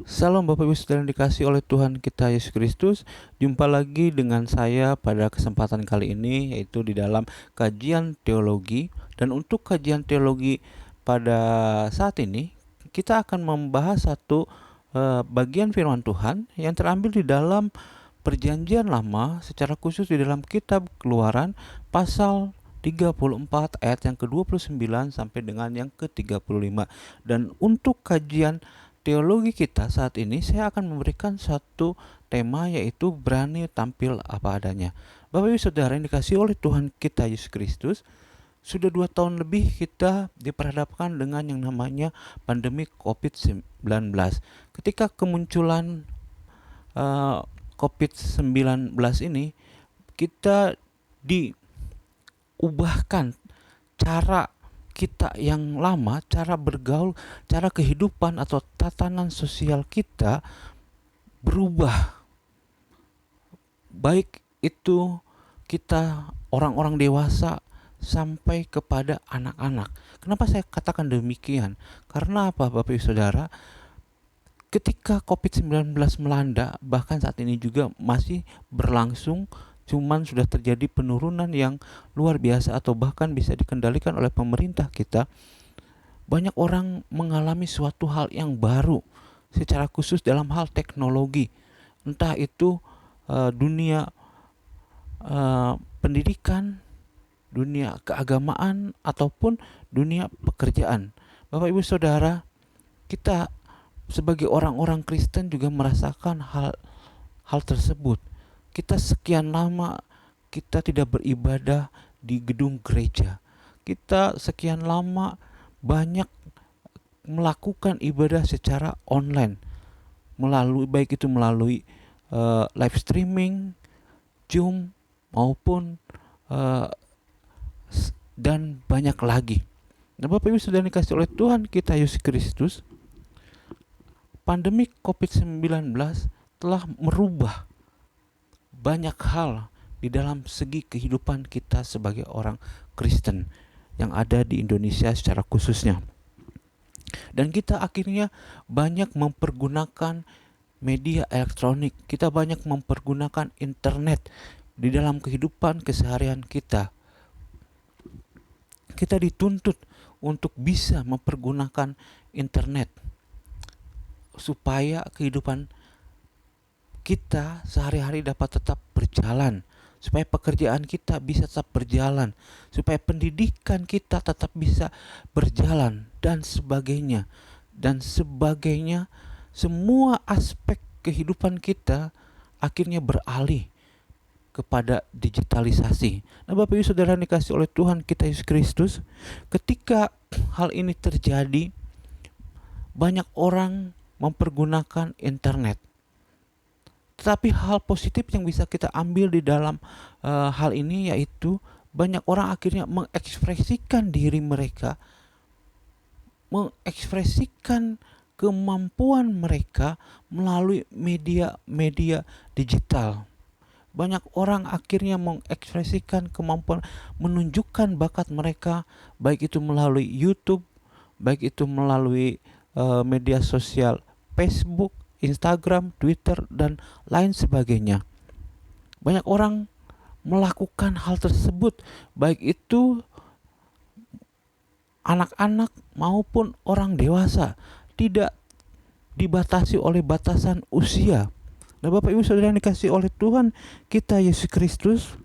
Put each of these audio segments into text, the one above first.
Salam Bapak Ibu Saudara yang dikasihi oleh Tuhan kita Yesus Kristus. Jumpa lagi dengan saya pada kesempatan kali ini, yaitu di dalam kajian teologi. Dan untuk kajian teologi pada saat ini, kita akan membahas satu bagian firman Tuhan yang terambil di dalam Perjanjian Lama, secara khusus di dalam kitab Keluaran pasal 34 ayat yang ke-29 sampai dengan yang ke-35. Dan untuk kajian teologi kita saat ini, saya akan memberikan satu tema, yaitu berani tampil apa adanya. Bapak Ibu Saudara yang dikasihi oleh Tuhan kita Yesus Kristus, sudah 2 tahun lebih kita diperhadapkan dengan yang namanya pandemi COVID-19. Ketika kemunculan COVID-19 ini, kita diubahkan cara kita yang lama, cara bergaul, cara kehidupan atau tatanan sosial kita berubah. Baik itu kita orang-orang dewasa sampai kepada anak-anak. Kenapa saya katakan demikian? Karena apa, Bapak Ibu Saudara? Ketika COVID-19 melanda, bahkan saat ini juga masih berlangsung, cuman sudah terjadi penurunan yang luar biasa atau bahkan bisa dikendalikan oleh pemerintah kita. Banyak orang mengalami suatu hal yang baru, secara khusus dalam hal teknologi. Entah itu dunia pendidikan, dunia keagamaan, ataupun dunia pekerjaan. Bapak Ibu Saudara, kita sebagai orang-orang Kristen juga merasakan hal tersebut. Kita sekian lama kita tidak beribadah di gedung gereja. Kita sekian lama banyak melakukan ibadah secara online, baik itu melalui live streaming, Zoom, maupun dan banyak lagi. Nah, Bapak Ibu sudah dikasih oleh Tuhan kita Yesus Kristus, pandemi COVID-19 telah merubah banyak hal di dalam segi kehidupan kita sebagai orang Kristen yang ada di Indonesia secara khususnya. Dan kita akhirnya banyak mempergunakan media elektronik, kita banyak mempergunakan internet di dalam kehidupan keseharian kita. Kita dituntut untuk bisa mempergunakan internet supaya kehidupan kita sehari-hari dapat tetap berjalan, supaya pekerjaan kita bisa tetap berjalan, supaya pendidikan kita tetap bisa berjalan, dan sebagainya. Dan sebagainya, semua aspek kehidupan kita akhirnya beralih kepada digitalisasi. Nah, Bapak Ibu Saudara dikasih oleh Tuhan kita Yesus Kristus, ketika hal ini terjadi, banyak orang mempergunakan internet. Tetapi hal positif yang bisa kita ambil di dalam hal ini, yaitu banyak orang akhirnya mengekspresikan diri mereka, mengekspresikan kemampuan mereka melalui media-media digital. Banyak orang akhirnya mengekspresikan kemampuan, menunjukkan bakat mereka, baik itu melalui YouTube, baik itu melalui media sosial Facebook, Instagram, Twitter, dan lain sebagainya. Banyak orang melakukan hal tersebut, baik itu anak-anak maupun orang dewasa, tidak dibatasi oleh batasan usia. Nah, Bapak Ibu Saudara yang dikasih oleh Tuhan kita Yesus Kristus,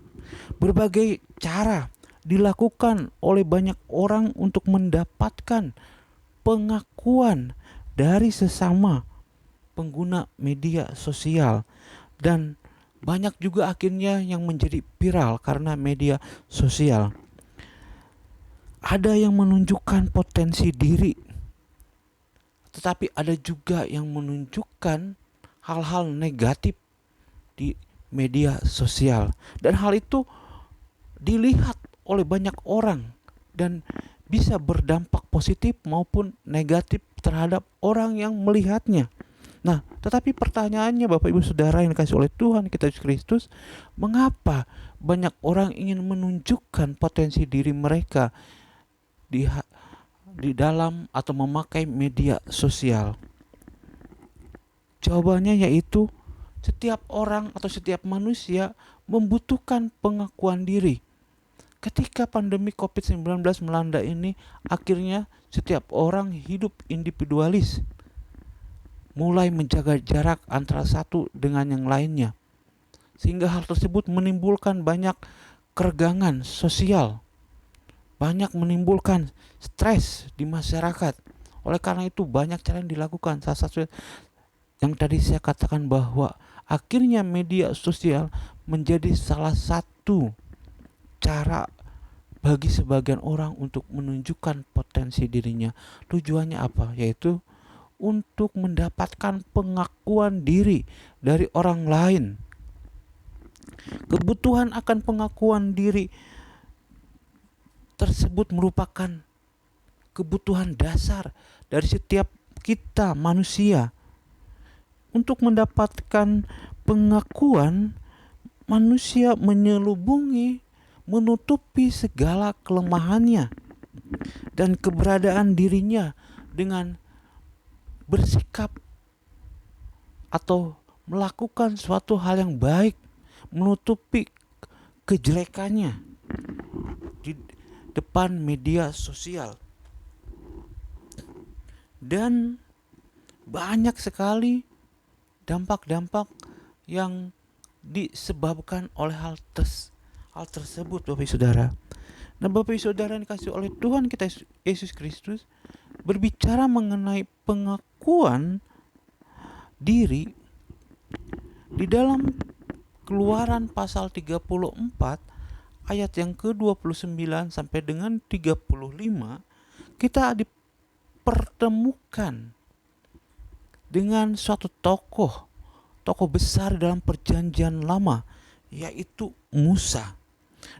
berbagai cara dilakukan oleh banyak orang untuk mendapatkan pengakuan dari sesama pengguna media sosial, dan banyak juga akhirnya yang menjadi viral karena media sosial. Ada yang menunjukkan potensi diri, tetapi ada juga yang menunjukkan hal-hal negatif di media sosial, dan hal itu dilihat oleh banyak orang dan bisa berdampak positif maupun negatif terhadap orang yang melihatnya. Nah, tetapi pertanyaannya Bapak Ibu Saudara yang dikasih oleh Tuhan kita Yesus Kristus, mengapa banyak orang ingin menunjukkan potensi diri mereka di dalam atau memakai media sosial? Jawabannya yaitu setiap orang atau setiap manusia membutuhkan pengakuan diri. Ketika pandemi COVID-19 melanda ini, akhirnya setiap orang hidup individualis, mulai menjaga jarak antara satu dengan yang lainnya. Sehingga hal tersebut menimbulkan banyak keregangan sosial, banyak menimbulkan stres di masyarakat. Oleh karena itu banyak cara yang dilakukan. Salah satu yang tadi saya katakan bahwa akhirnya media sosial menjadi salah satu cara bagi sebagian orang untuk menunjukkan potensi dirinya. Tujuannya apa? Yaitu untuk mendapatkan pengakuan diri dari orang lain. Kebutuhan akan pengakuan diri tersebut merupakan kebutuhan dasar dari setiap kita manusia. Untuk mendapatkan pengakuan, manusia menutupi segala kelemahannya dan keberadaan dirinya dengan bersikap atau melakukan suatu hal yang baik, menutupi kejelekannya di depan media sosial. Dan banyak sekali dampak-dampak yang disebabkan oleh hal tersebut, Bapak Ibu Saudara. Nah, Bapak Ibu Saudara yang dikasih oleh Tuhan kita Yesus Kristus, berbicara mengenai pengakuan diri di dalam Keluaran pasal 34 ayat yang ke-29 sampai dengan 35, kita dipertemukan dengan suatu tokoh besar dalam perjanjian lama, yaitu Musa.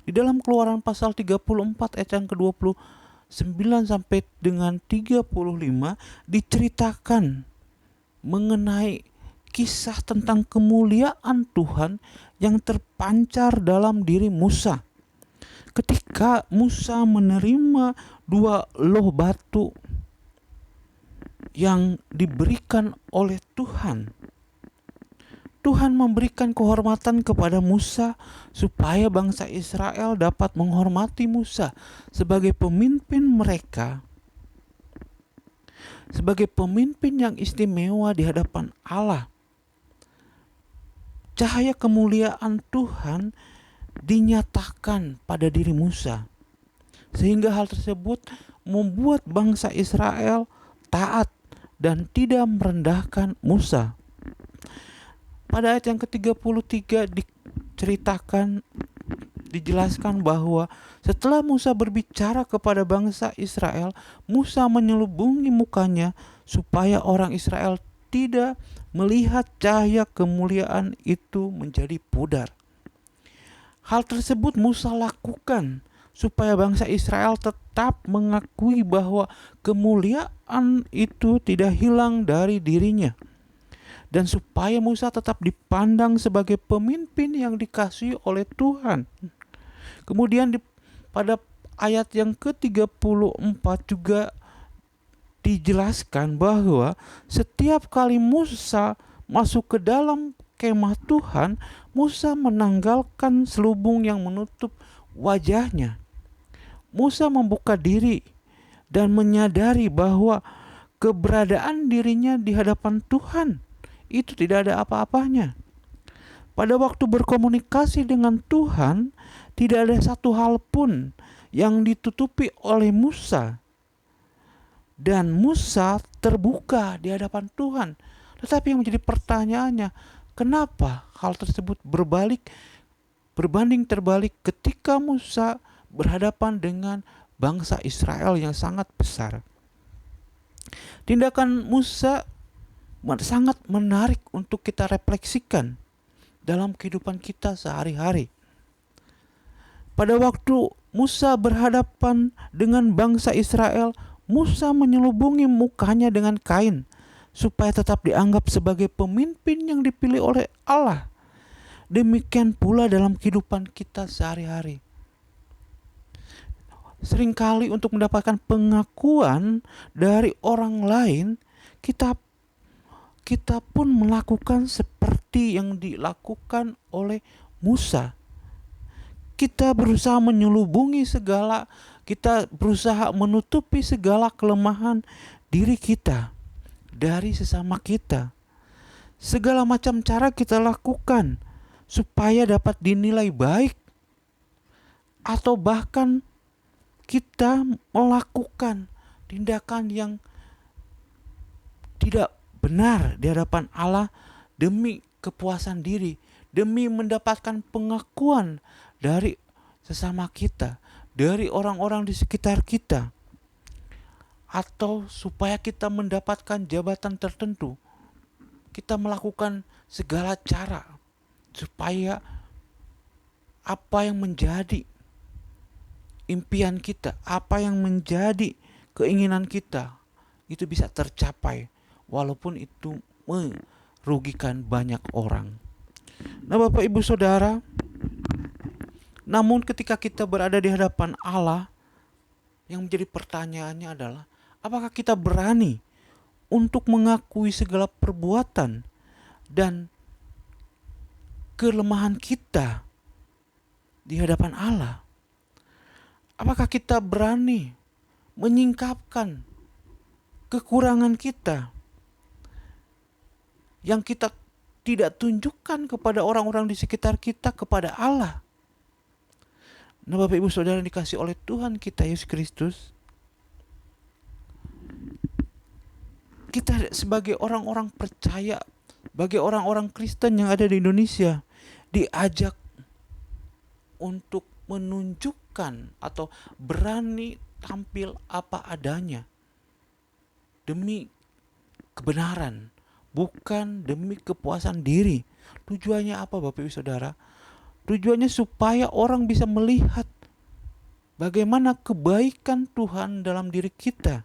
Di dalam Keluaran pasal 34 ayat yang ke-29 sampai dengan 35 diceritakan mengenai kisah tentang kemuliaan Tuhan yang terpancar dalam diri Musa. Ketika Musa menerima 2 loh batu yang diberikan oleh Tuhan, Tuhan memberikan kehormatan kepada Musa supaya bangsa Israel dapat menghormati Musa sebagai pemimpin mereka, sebagai pemimpin yang istimewa di hadapan Allah. Cahaya kemuliaan Tuhan dinyatakan pada diri Musa, sehingga hal tersebut membuat bangsa Israel taat dan tidak merendahkan Musa. Pada ayat yang ke-33 dijelaskan bahwa setelah Musa berbicara kepada bangsa Israel, Musa menyelubungi mukanya supaya orang Israel tidak melihat cahaya kemuliaan itu menjadi pudar. Hal tersebut Musa lakukan supaya bangsa Israel tetap mengakui bahwa kemuliaan itu tidak hilang dari dirinya, dan supaya Musa tetap dipandang sebagai pemimpin yang dikasihi oleh Tuhan. Kemudian pada ayat yang ke-34 juga dijelaskan bahwa setiap kali Musa masuk ke dalam kemah Tuhan, Musa menanggalkan selubung yang menutup wajahnya. Musa membuka diri dan menyadari bahwa keberadaan dirinya di hadapan Tuhan itu tidak ada apa-apanya. Pada waktu berkomunikasi dengan Tuhan, tidak ada satu hal pun yang ditutupi oleh Musa. Dan Musa terbuka di hadapan Tuhan. Tetapi yang menjadi pertanyaannya, kenapa hal tersebut berbanding terbalik ketika Musa berhadapan dengan bangsa Israel yang sangat besar? Tindakan Musa sangat menarik untuk kita refleksikan dalam kehidupan kita sehari-hari. Pada waktu Musa berhadapan dengan bangsa Israel, Musa menyelubungi mukanya dengan kain supaya tetap dianggap sebagai pemimpin yang dipilih oleh Allah. Demikian pula dalam kehidupan kita sehari-hari. Seringkali untuk mendapatkan pengakuan dari orang lain, kita kita pun melakukan seperti yang dilakukan oleh Musa. Kita berusaha menyelubungi kita berusaha menutupi segala kelemahan diri kita dari sesama kita. Segala macam cara kita lakukan supaya dapat dinilai baik, atau bahkan kita melakukan tindakan yang tidak benar di hadapan Allah demi kepuasan diri, demi mendapatkan pengakuan dari sesama kita, dari orang-orang di sekitar kita, atau supaya kita mendapatkan jabatan tertentu. Kita melakukan segala cara supaya apa yang menjadi impian kita, apa yang menjadi keinginan kita itu bisa tercapai, walaupun itu merugikan banyak orang. Nah, Bapak Ibu Saudara, namun ketika kita berada di hadapan Allah, yang menjadi pertanyaannya adalah, apakah kita berani untuk mengakui segala perbuatan dan kelemahan kita di hadapan Allah? Apakah kita berani menyingkapkan kekurangan kita yang kita tidak tunjukkan kepada orang-orang di sekitar kita kepada Allah? Nah, Bapak Ibu Saudara dikasih oleh Tuhan kita Yesus Kristus, kita sebagai orang-orang percaya, sebagai orang-orang Kristen yang ada di Indonesia, diajak untuk menunjukkan atau berani tampil apa adanya demi kebenaran, bukan demi kepuasan diri. Tujuannya apa, Bapak Ibu Saudara? Tujuannya supaya orang bisa melihat bagaimana kebaikan Tuhan dalam diri kita,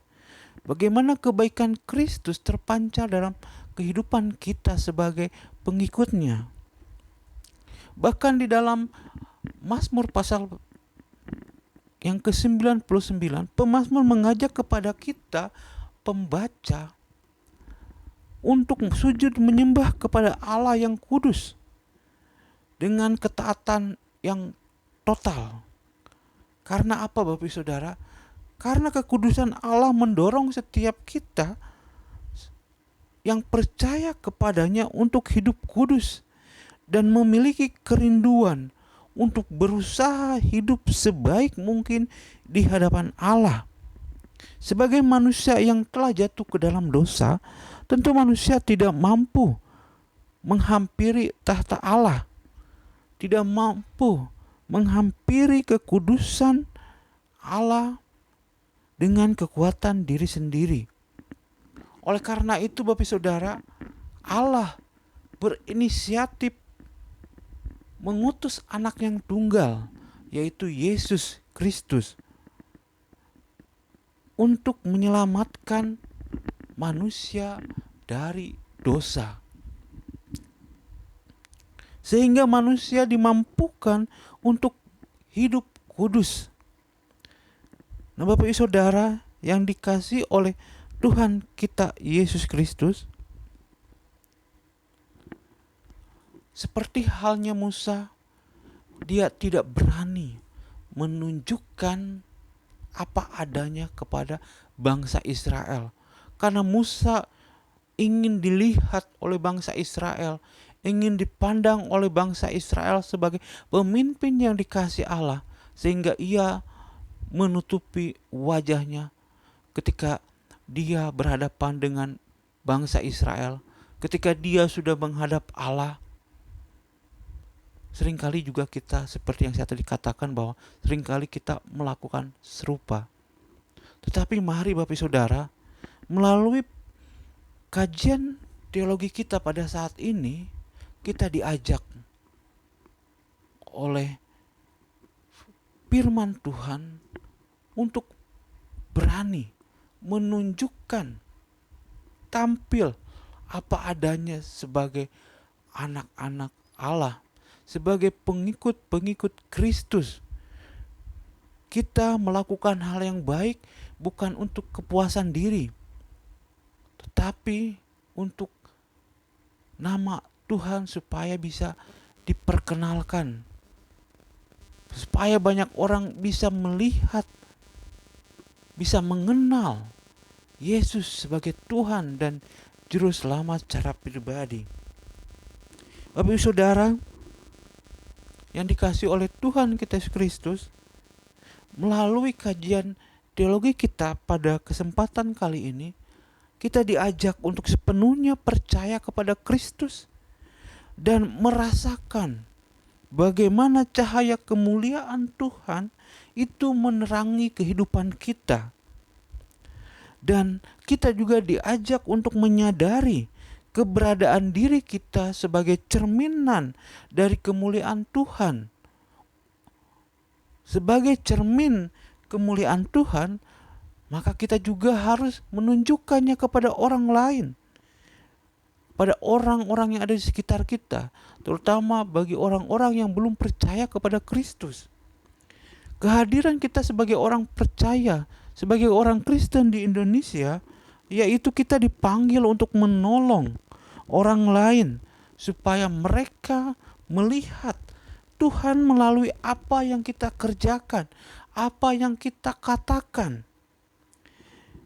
bagaimana kebaikan Kristus terpancar dalam kehidupan kita sebagai pengikutnya. Bahkan di dalam Mazmur pasal yang ke-99, pemazmur mengajak kepada kita pembaca untuk sujud menyembah kepada Allah yang kudus dengan ketaatan yang total. Karena apa, Bapak Ibu Saudara? Karena kekudusan Allah mendorong setiap kita yang percaya kepadanya untuk hidup kudus dan memiliki kerinduan untuk berusaha hidup sebaik mungkin di hadapan Allah. Sebagai manusia yang telah jatuh ke dalam dosa, tentu manusia tidak mampu menghampiri tahta Allah, tidak mampu menghampiri kekudusan Allah dengan kekuatan diri sendiri. Oleh karena itu, Bapak Saudara, Allah berinisiatif mengutus anak yang tunggal, yaitu Yesus Kristus, untuk menyelamatkan manusia dari dosa, sehingga manusia dimampukan untuk hidup kudus. Nah, Bapak Ibu Saudara yang dikasihi oleh Tuhan kita Yesus Kristus, seperti halnya Musa, dia tidak berani menunjukkan apa adanya kepada bangsa Israel. Karena Musa ingin dilihat oleh bangsa Israel, ingin dipandang oleh bangsa Israel sebagai pemimpin yang dikasihi Allah, sehingga ia menutupi wajahnya ketika dia berhadapan dengan bangsa Israel. Ketika dia sudah menghadap Allah, seringkali juga kita, seperti yang saya tadi katakan, bahwa seringkali kita melakukan serupa. Tetapi mari Bapak Saudara, melalui kajian teologi kita pada saat ini, kita diajak oleh firman Tuhan untuk berani menunjukkan, tampil apa adanya sebagai anak-anak Allah, sebagai pengikut-pengikut Kristus. Kita melakukan hal yang baik bukan untuk kepuasan diri, tetapi untuk nama Tuhan supaya bisa diperkenalkan, supaya banyak orang bisa melihat, bisa mengenal Yesus sebagai Tuhan dan Juru Selamat secara pribadi. Bapak Ibu Saudara yang dikasihi oleh Tuhan kita Yesus Kristus, melalui kajian teologi kita pada kesempatan kali ini, kita diajak untuk sepenuhnya percaya kepada Kristus dan merasakan bagaimana cahaya kemuliaan Tuhan itu menerangi kehidupan kita. Dan kita juga diajak untuk menyadari keberadaan diri kita sebagai cerminan dari kemuliaan Tuhan. Sebagai cermin kemuliaan Tuhan, maka kita juga harus menunjukkannya kepada orang lain, pada orang-orang yang ada di sekitar kita, terutama bagi orang-orang yang belum percaya kepada Kristus. Kehadiran kita sebagai orang percaya, sebagai orang Kristen di Indonesia, yaitu kita dipanggil untuk menolong orang lain supaya mereka melihat Tuhan melalui apa yang kita kerjakan, apa yang kita katakan.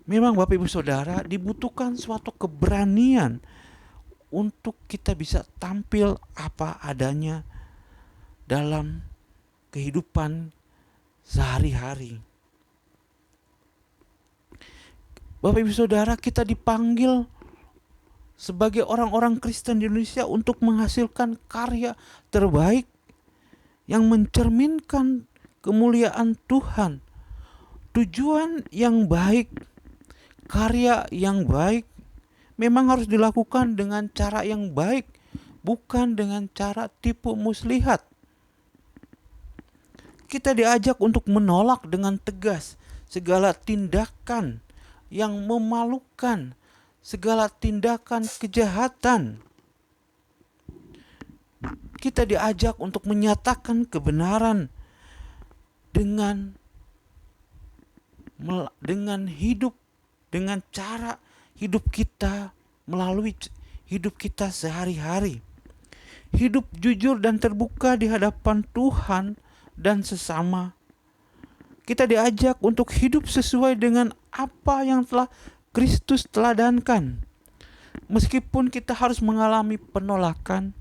Memang Bapak Ibu Saudara, dibutuhkan suatu keberanian untuk kita bisa tampil apa adanya dalam kehidupan sehari-hari. Bapak Ibu Saudara, kita dipanggil sebagai orang-orang Kristen di Indonesia untuk menghasilkan karya terbaik yang mencerminkan kemuliaan Tuhan. Tujuan yang baik, karya yang baik memang harus dilakukan dengan cara yang baik, bukan dengan cara tipu muslihat. Kita diajak untuk menolak dengan tegas segala tindakan yang memalukan, segala tindakan kejahatan. Kita diajak untuk menyatakan kebenaran dengan hidup, dengan cara hidup kita, melalui hidup kita sehari-hari. Hidup jujur dan terbuka di hadapan Tuhan dan sesama. Kita diajak untuk hidup sesuai dengan apa yang telah Kristus teladankan. Meskipun kita harus mengalami penolakan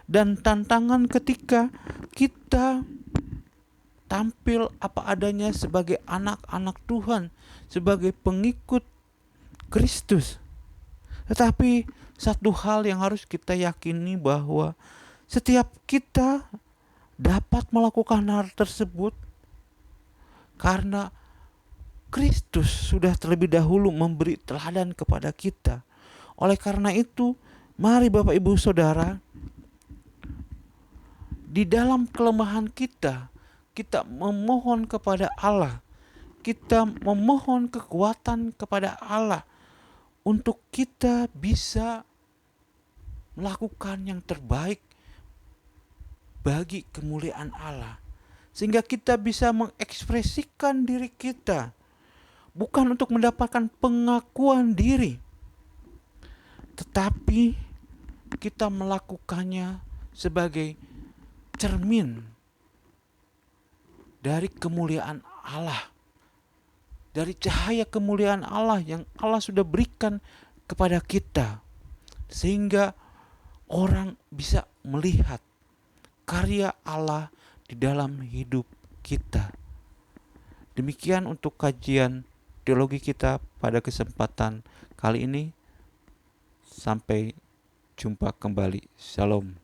dan tantangan ketika kita tampil apa adanya sebagai anak-anak Tuhan, sebagai pengikut Kristus. Tetapi satu hal yang harus kita yakini, bahwa setiap kita dapat melakukan hal tersebut karena Kristus sudah terlebih dahulu memberi teladan kepada kita. Oleh karena itu, mari Bapak Ibu Saudara, di dalam kelemahan kita memohon kepada Allah. Kita memohon kekuatan kepada Allah untuk kita bisa melakukan yang terbaik bagi kemuliaan Allah. Sehingga kita bisa mengekspresikan diri kita, bukan untuk mendapatkan pengakuan diri, tetapi kita melakukannya sebagai cermin dari kemuliaan Allah, dari cahaya kemuliaan Allah yang Allah sudah berikan kepada kita, sehingga orang bisa melihat karya Allah di dalam hidup kita. Demikian untuk kajian teologi kita pada kesempatan kali ini. Sampai jumpa kembali. Shalom.